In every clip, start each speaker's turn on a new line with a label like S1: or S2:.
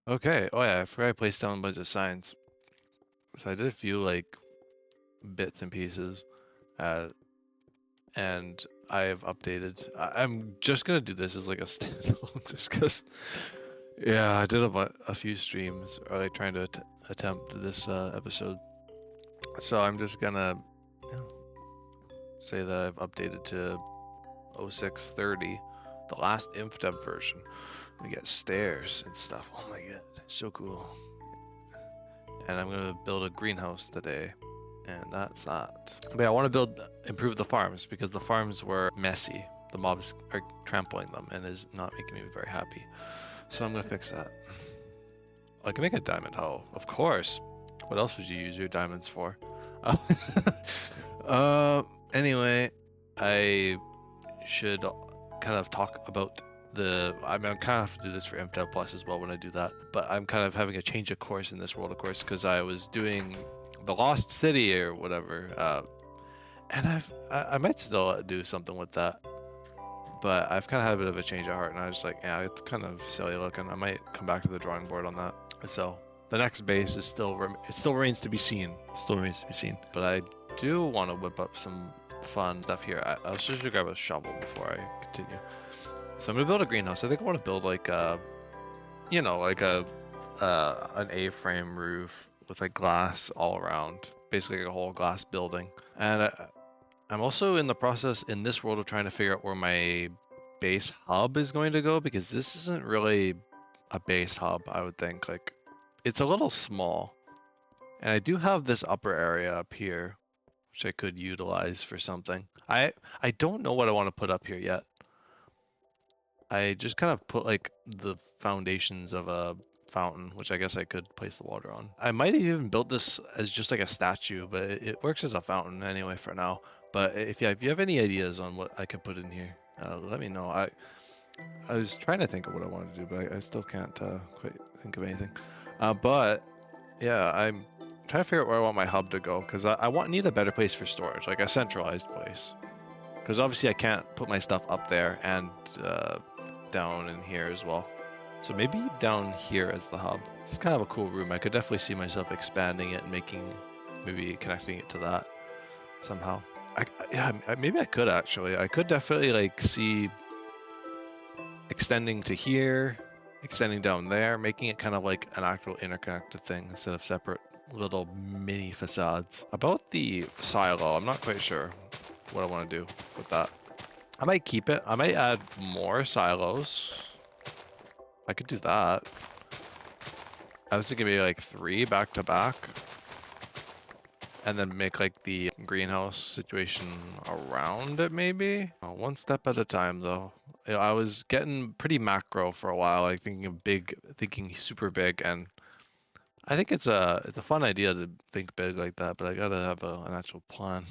S1: Okay. Oh yeah, I forgot I placed down a bunch of signs. So I did a few like bits and pieces, uh, and I've updated. I'm just gonna do this as like a standalone, just because. Yeah, I did a few streams, or like trying to attempt this episode. So I'm just gonna, you know, say that I've updated to 0630, the last inf-dev version. We get stairs and stuff. Oh my god, it's so cool. And I'm gonna build a greenhouse today, and that's that. But yeah, I want to improve the farms because the farms were messy. The mobs are trampling them and is not making me very happy. So I'm gonna fix that. I can make a diamond hoe, of course. What else would you use your diamonds for? Anyway, I should kind of talk about I mean, I'm kind of have to do this for InfDev Plus as well when I do that, but I'm kind of having a change of course in this world, of course, because I was doing the Lost City or whatever, and I might still do something with that, but I've kind of had a bit of a change of heart, and I was like, yeah, it's kind of silly looking. I might come back to the drawing board on that. So the next base is it still remains to be seen. It still remains to be seen, but I do want to whip up some fun stuff here. I was just gonna grab a shovel before I continue. So I'm gonna build a greenhouse. I think I want to build like you know, like an A-frame roof with like glass all around, basically like a whole glass building. And I'm also in the process in this world of trying to figure out where my base hub is going to go, because this isn't really a base hub, I would think. Like, it's a little small. And I do have this upper area up here, which I could utilize for something. I don't know what I want to put up here yet. I just kind of put like the foundations of a fountain, which I guess I could place the water on. I might have even built this as just like a statue, but it works as a fountain anyway for now. But if you have any ideas on what I could put in here, let me know. I was trying to think of what I wanted to do, but I still can't quite think of anything. But yeah, I'm trying to figure out where I want my hub to go, because need a better place for storage, like a centralized place. Because obviously I can't put my stuff up there and down in here as well. So maybe down here as the hub. It's kind of a cool room. I could definitely see myself expanding it and maybe connecting it to that somehow. Yeah, maybe I could actually. I could definitely like see extending to here, extending down there, making it kind of like an actual interconnected thing instead of separate little mini facades. About the silo, I'm not quite sure what I want to do with that. I might keep it. I might add more silos. I could do that. I was thinking maybe like 3 back to back. And then make like the greenhouse situation around it maybe? One step at a time though. I was getting pretty macro for a while, like thinking super big, and I think it's a fun idea to think big like that, but I gotta have an actual plan.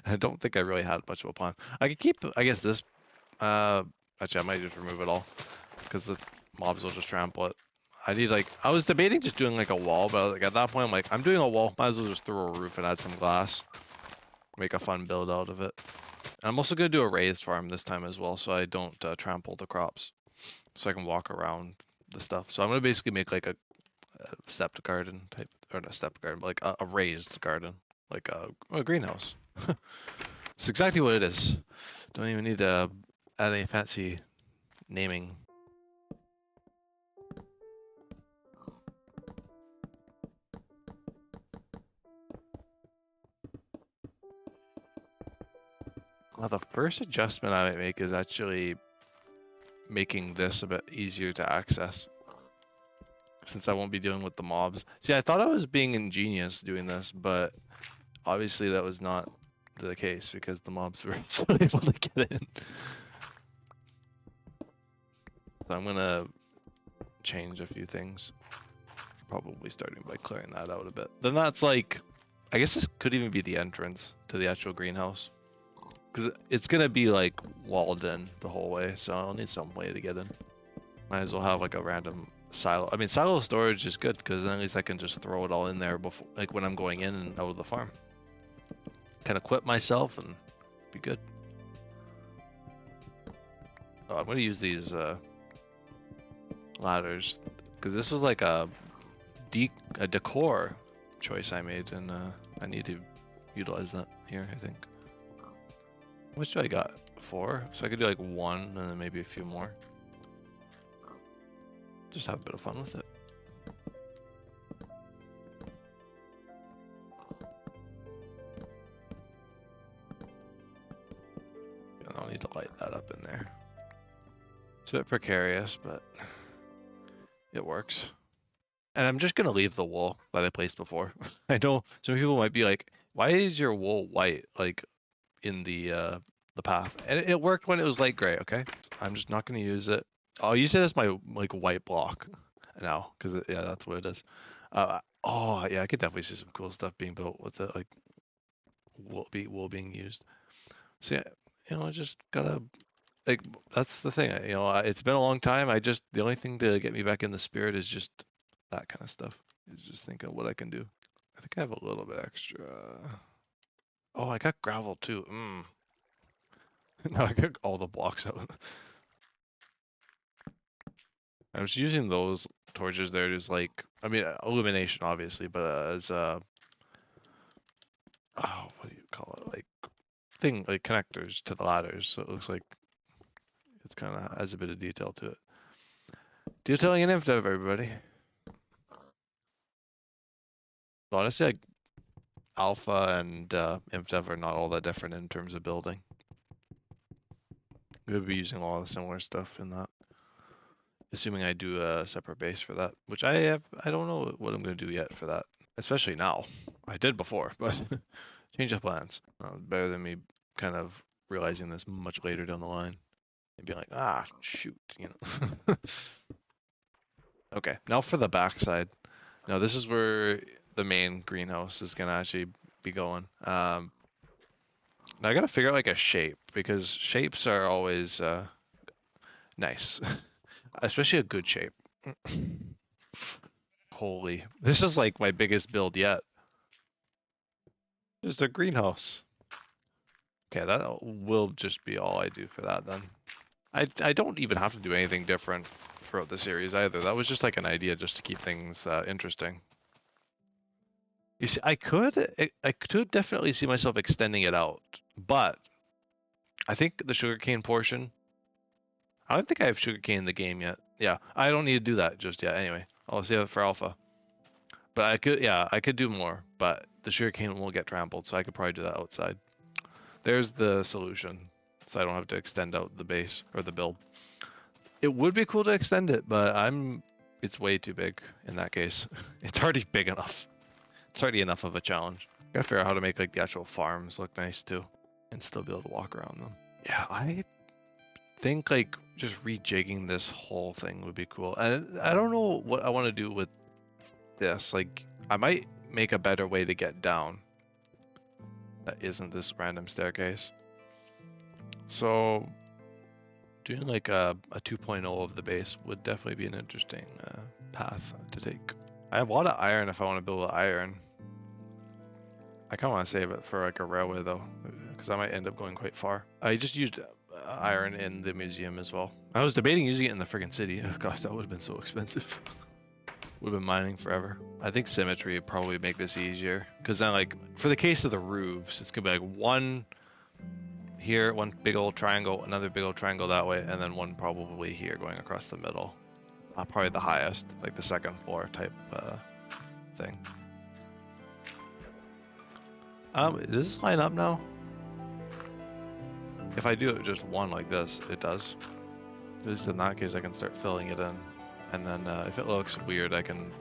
S1: I don't think I really had much of a plan. I could keep, I guess this, actually I might just remove it all, because the mobs will just trample it. I was debating just doing like a wall, but like at that point I'm like, I'm doing a wall, might as well just throw a roof and add some glass. Make a fun build out of it. And I'm also gonna do a raised farm this time as well, so I don't trample the crops. So I can walk around the stuff. So I'm gonna basically make like a stepped garden type, or not stepped garden, but like a raised garden. Like a greenhouse. It's exactly what it is. Don't even need to add any fancy naming. Well, the first adjustment I might make is actually making this a bit easier to access, since I won't be dealing with the mobs. See, I thought I was being ingenious doing this, but obviously that was not the case, because the mobs were still able to get in. So I'm gonna change a few things. Probably starting by clearing that out a bit. Then that's like, I guess this could even be the entrance to the actual greenhouse, because it's gonna be like walled in the whole way, so I'll need some way to get in. Might as well have like a random silo. I mean, silo storage is good, because then at least I can just throw it all in there before, like when I'm going in and out of the farm. Can equip myself and be good. Oh, I'm gonna use these ladders. Because this was like a decor choice I made, and I need to utilize that here, I think. How much do I got? 4? So I could do like 1 and then maybe a few more. Just have a bit of fun with it. And I'll need to light that up in there. It's a bit precarious, but it works. And I'm just gonna leave the wool that I placed before. I know some people might be like, "Why is your wool white?" Like in the path, and it worked when it was light gray. Okay, I'm just not gonna use it. I'll use it as my like white block now, because yeah, that's what it is. Oh yeah, I could definitely see some cool stuff being built with it, like wool being used. So yeah, I just gotta like that's the thing. It's been a long time. The only thing to get me back in the spirit is just that kind of stuff. Is just thinking of what I can do. I think I have a little bit extra. Oh, I got gravel too. Now I got all the blocks out. I was using those torches there as like, I mean, illumination obviously, but as oh, what do you call it? Like connectors to the ladders, so it looks like it's kind of has a bit of detail to it. Detailing an inf-dev, everybody. But honestly, like alpha and inf-dev are not all that different in terms of building. We would be using a lot of similar stuff in that. Assuming I do a separate base for that, which I don't know what I'm going to do yet for that. Especially now. I did before, but change of plans. Better than me kind of realizing this much later down the line. And being like, ah, shoot, Okay, now for the backside. Now this is where the main greenhouse is going to actually be going. Now I got to figure out like a shape, because shapes are always nice. Especially a good shape. Holy, this is like my biggest build yet. Just a greenhouse. Okay, that will just be all I do for that then. I don't even have to do anything different throughout the series either. That was just like an idea just to keep things interesting. You see, I could definitely see myself extending it out, but I think the sugarcane portion. I don't think I have sugarcane in the game yet. Yeah, I don't need to do that just yet. Anyway, I'll save it for alpha. But I could do more, but the sugarcane will get trampled, so I could probably do that outside. There's the solution, so I don't have to extend out the base or the build. It would be cool to extend it, but it's way too big in that case. It's already big enough. It's already enough of a challenge. Gotta figure out how to make like the actual farms look nice too, and still be able to walk around them. Yeah, I think like just rejigging this whole thing would be cool. And I don't know what I want to do with this. Like, I might make a better way to get down that isn't this random staircase. So doing like a 2.0 of the base would definitely be an interesting path to take. I have a lot of iron if I want to build iron. I kind of want to save it for like a railway though, because I might end up going quite far. I just used iron in the museum as well. I was debating using it in the friggin' city. Oh gosh, that would have been so expensive. Would have been mining forever. I think symmetry would probably make this easier, because then like for the case of the roofs, it's gonna be like one here, one big old triangle, another big old triangle that way, and then one probably here going across the middle. Probably the highest, like the second floor type thing. Does this line up now? If I do it just one like this, it does. At least in that case, I can start filling it in. And then if it looks weird, I can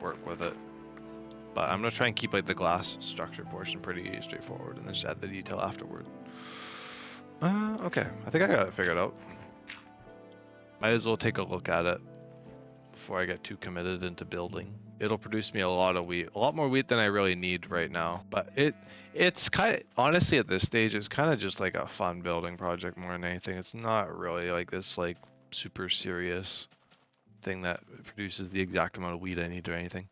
S1: work with it. But I'm gonna try and keep like the glass structure portion pretty straightforward, and then just add the detail afterward. Okay, I think I got it figured out. Might as well take a look at it before I get too committed into building. It'll produce me a lot of wheat, a lot more wheat than I really need right now. But it's kind of, honestly at this stage, it's kind of just like a fun building project more than anything. It's not really like this like super serious thing that produces the exact amount of wheat I need or anything.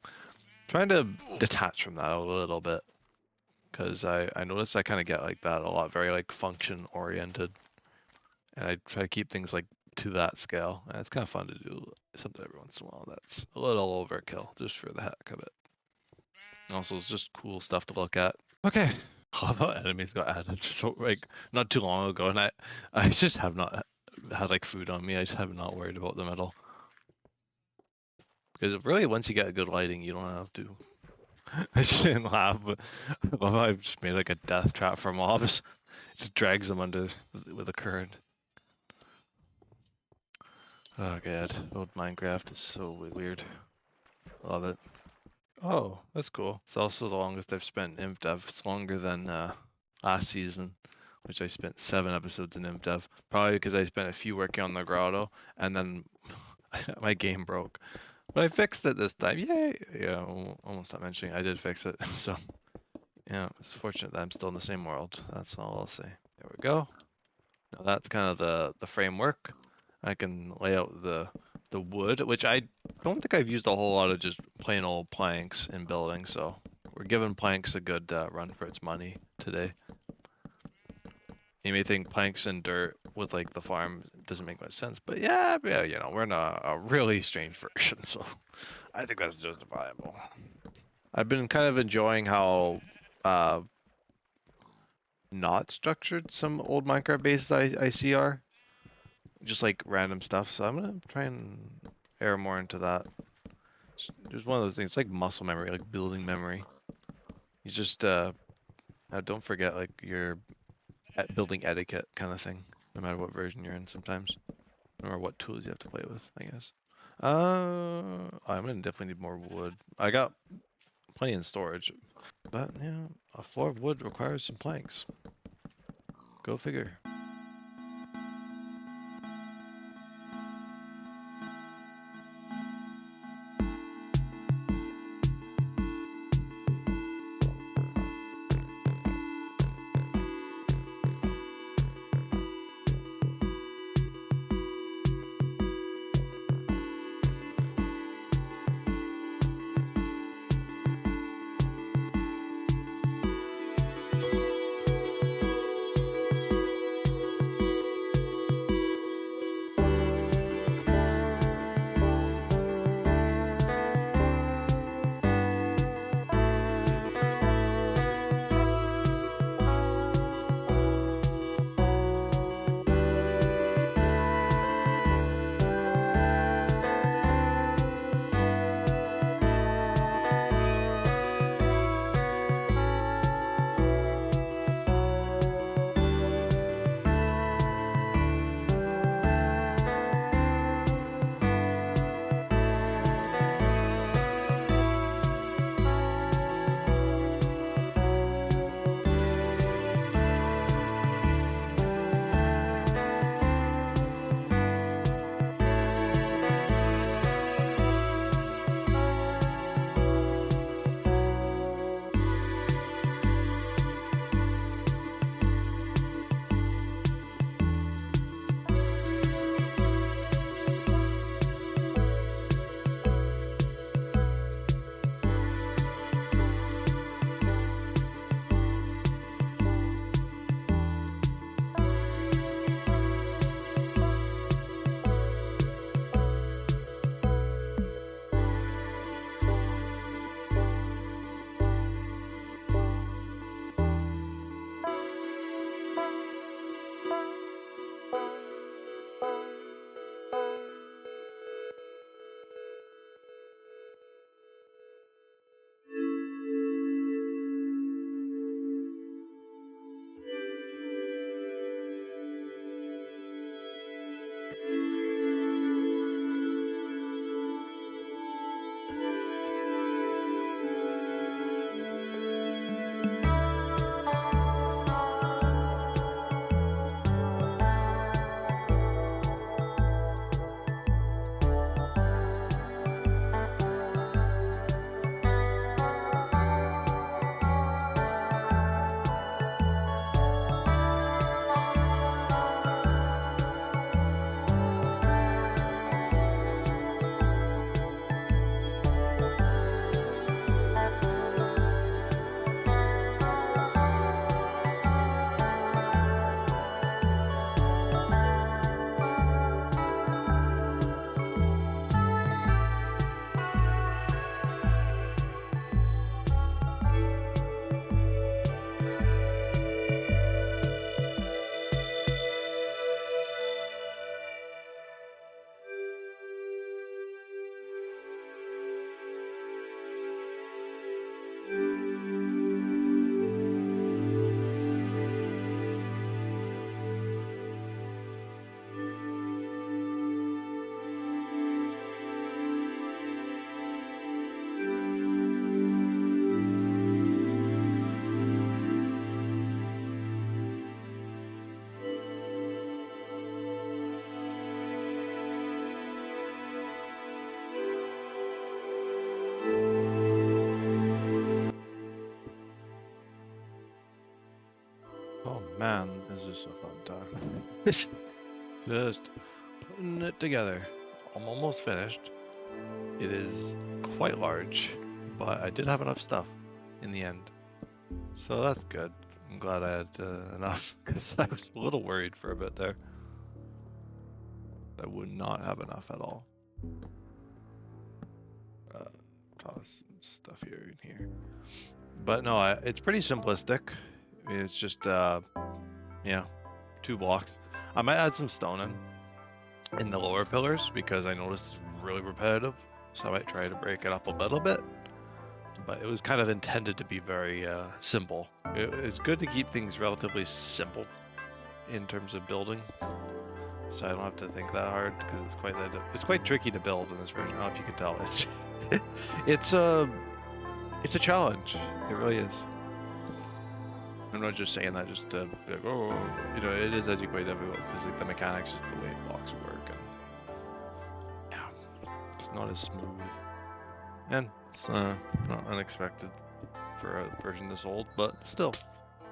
S1: Trying to detach from that a little bit, because I notice I kind of get like that a lot, very like function oriented, and I try to keep things like to that scale. And it's kind of fun to do something every once in a while that's a little overkill, just for the heck of it. Also, it's just cool stuff to look at. Okay. How about enemies got added so like not too long ago, and I just have not had like food on me. I just have not worried about them at all. Because really, once you get good lighting, you don't have to. I shouldn't laugh, but I love how I've just made like a death trap for mobs. It just drags them under with a current. Oh god, old Minecraft is so weird. Love it. Oh, that's cool. It's also the longest I've spent in InfDev. It's longer than last season, which I spent 7 episodes in InfDev. Probably because I spent a few working on the grotto, and then my game broke. But I fixed it this time. Yay! Yeah, almost not mentioning I did fix it. So, yeah, it's fortunate that I'm still in the same world. That's all I'll say. There we go. Now that's kind of the framework. I can lay out the wood, which I don't think I've used a whole lot of just plain old planks in building, so we're giving planks a good run for its money today. You may think planks and dirt with like the farm doesn't make much sense, but yeah, you know, we're in a really strange version, so I think that's justifiable. I've been kind of enjoying how not structured some old Minecraft bases I see are. Just like random stuff, so I'm gonna try and err more into that. There's one of those things, it's like muscle memory, like building memory. You just don't forget like your building etiquette kind of thing, no matter what version you're in sometimes, or what tools you have to play with, I guess. I'm gonna definitely need more wood. I got plenty in storage, but yeah, a floor of wood requires some planks. Go figure. man, is this a fun time. Just putting it together. I'm almost finished. It is quite large, but I did have enough stuff in the end. So that's good. I'm glad I had enough, because I was a little worried for a bit there. I would not have enough at all. Toss some stuff here and here. But no, it's pretty simplistic. It's just, yeah, 2 blocks. I might add some stone in the lower pillars because I noticed it's really repetitive. So I might try to break it up a little bit. But it was kind of intended to be very simple. It's good to keep things relatively simple in terms of building, so I don't have to think that hard because it's quite tricky to build in this version. I don't know if you can tell. It's a challenge. It really is. I'm not just saying that just to be like, oh, you know, it is actually quite difficult because like the mechanics, just the way blocks work, and yeah, it's not as smooth. And it's not unexpected for a version this old, but still.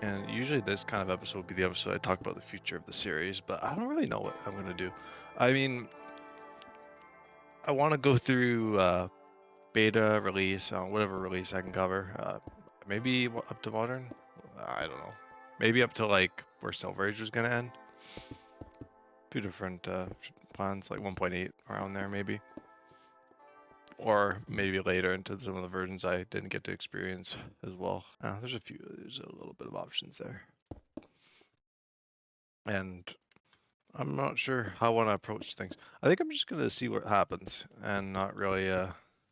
S1: And usually this kind of episode would be the episode I talk about the future of the series, but I don't really know what I'm going to do. I mean, I want to go through beta, release, whatever release I can cover. Maybe up to modern? I don't know. Maybe up to like where Silver Age was going to end. 2 different plans, like 1.8 around there maybe. Or maybe later into some of the versions I didn't get to experience as well. There's a little bit of options there. And I'm not sure how I want to approach things. I think I'm just going to see what happens and not really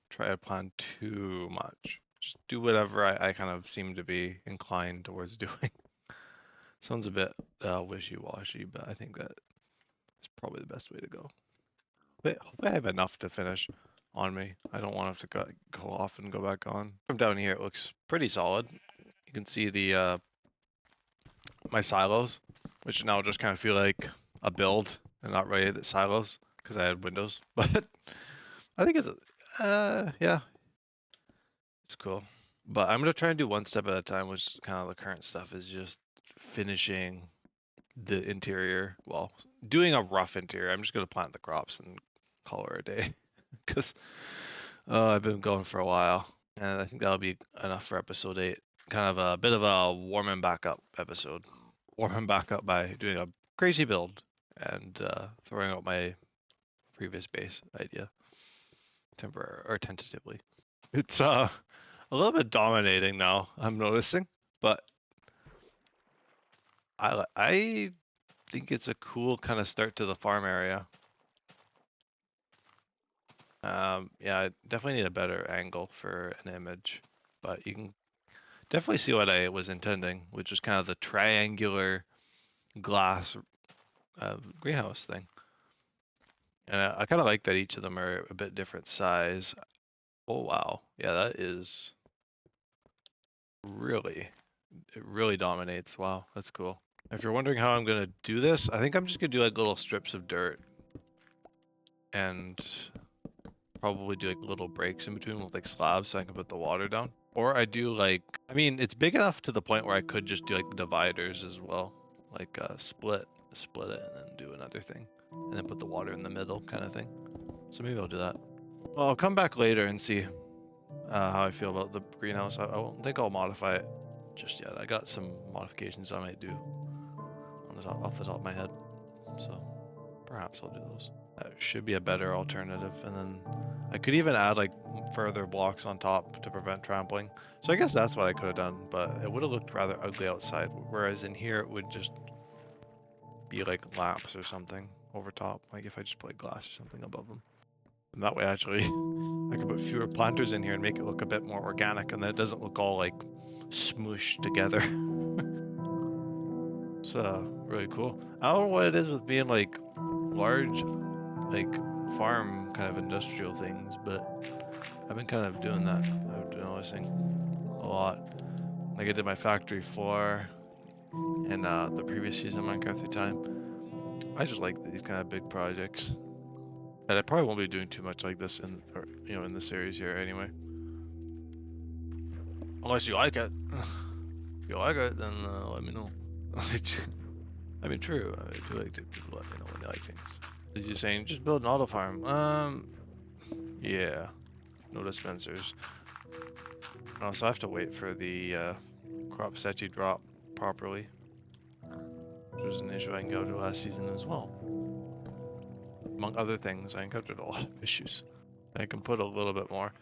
S1: try to plan too much. Just do whatever I kind of seem to be inclined towards doing. Sounds a bit wishy-washy, but I think that is probably the best way to go. But hopefully I have enough to finish on me. I don't want to have to go off and go back on. From down here, it looks pretty solid. You can see the my silos, which now just kind of feel like a build and not really the silos because I had windows. But I think it's yeah, it's cool. But I'm gonna try and do one step at a time, which kind of the current stuff is just finishing the interior. Well, doing a rough interior. I'm just gonna plant the crops and call her a day because I've been going for a while, and I think that'll be enough for episode 8. Kind of a bit of a warming back up episode. Warming back up by doing a crazy build and throwing out my previous base idea tentatively. It's a little bit dominating now, I'm noticing, but I think it's a cool kind of start to the farm area. Yeah, I definitely need a better angle for an image, but you can definitely see what I was intending, which is kind of the triangular glass greenhouse thing. And I kind of like that each of them are a bit different size. Oh wow, yeah, that is it really dominates. Wow, that's cool. If you're wondering how I'm gonna do this, I think I'm just gonna do like little strips of dirt and probably do like little breaks in between with like slabs so I can put the water down. Or I do like, I mean, it's big enough to the point where I could just do like dividers as well, like split it and then do another thing, and then put the water in the middle kind of thing. So maybe I'll do that. Well, I'll come back later and see how I feel about the greenhouse. I don't think I'll modify it just yet. I got some modifications I might do off the top of my head, so perhaps I'll do those. That should be a better alternative, and then I could even add like further blocks on top to prevent trampling. So I guess that's what I could have done, but it would have looked rather ugly outside, whereas in here it would just be like laps or something over top, like if I just put like glass or something above them. And that way actually I could put fewer planters in here and make it look a bit more organic, and then it doesn't look all like smooshed together. It's really cool. I don't know what it is with being like large, like farm kind of industrial things, but I've been kind of doing that. I've been noticing a lot. Like I did my factory floor in the previous season of Minecraft Through Time. I just like these kind of big projects. And I probably won't be doing too much like this in the series here anyway. Unless you like it. If you like it, then let me know. I mean, true. I do like to people let me know when they like things. Is you saying just build an auto farm? Yeah. No dispensers. Oh, so I have to wait for the crop set to drop properly, which was an issue I encountered last season as well. Among other things, I encountered a lot of issues. I can put a little bit more.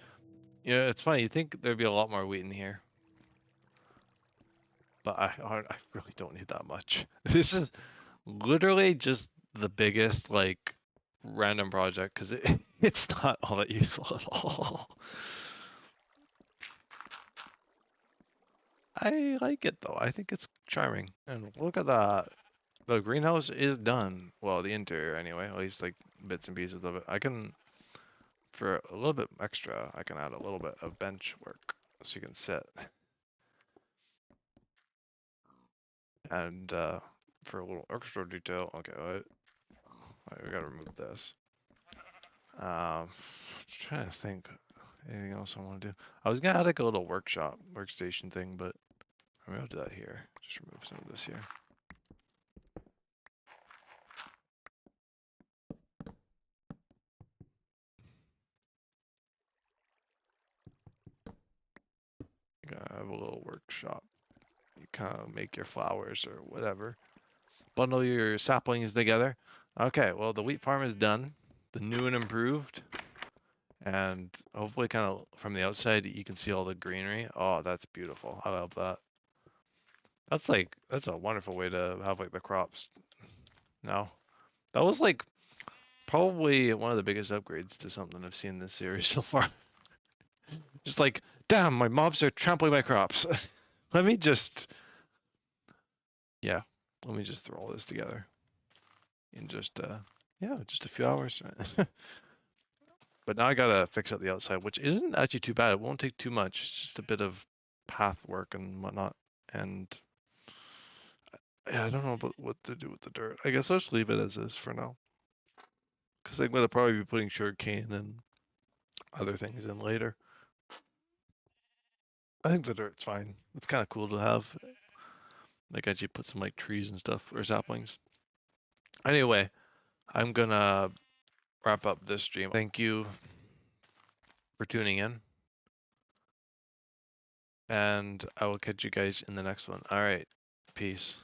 S1: Yeah, it's funny. You think there'd be a lot more wheat in here, but I really don't need that much. This is literally just the biggest like random project because it's not all that useful at all. I like it though. I think it's charming. And look at that. The greenhouse is done. Well, the interior anyway, at least like bits and pieces of it. I can, for a little bit extra, I can add a little bit of bench work so you can sit. And for a little extra detail, okay, wait, we gotta remove this. Trying to think, anything else I want to do? I was gonna add like a little workstation thing, but I'm gonna do that here. Just remove some of this here. I have a little workshop. You kind of make your flowers or whatever. Bundle your saplings together. Okay, well the wheat farm is done. The new and improved. And hopefully kind of from the outside you can see all the greenery. Oh, that's beautiful. I love that. That's a wonderful way to have like the crops. No. That was like probably one of the biggest upgrades to something I've seen this series so far. Just like, damn, my mobs are trampling my crops. Let me just, yeah, let me just throw all this together in just, yeah, just a few hours. But now I gotta fix up the outside, which isn't actually too bad. It won't take too much. It's just a bit of path work and whatnot. And yeah, I don't know about what to do with the dirt. I guess I'll just leave it as is for now. Because I'm gonna probably be putting sugarcane and other things in later. I think the dirt's fine. It's kind of cool to have. Like actually put some like trees and stuff or saplings. Anyway, I'm gonna wrap up this stream. Thank you for tuning in. And I will catch you guys in the next one. All right. Peace.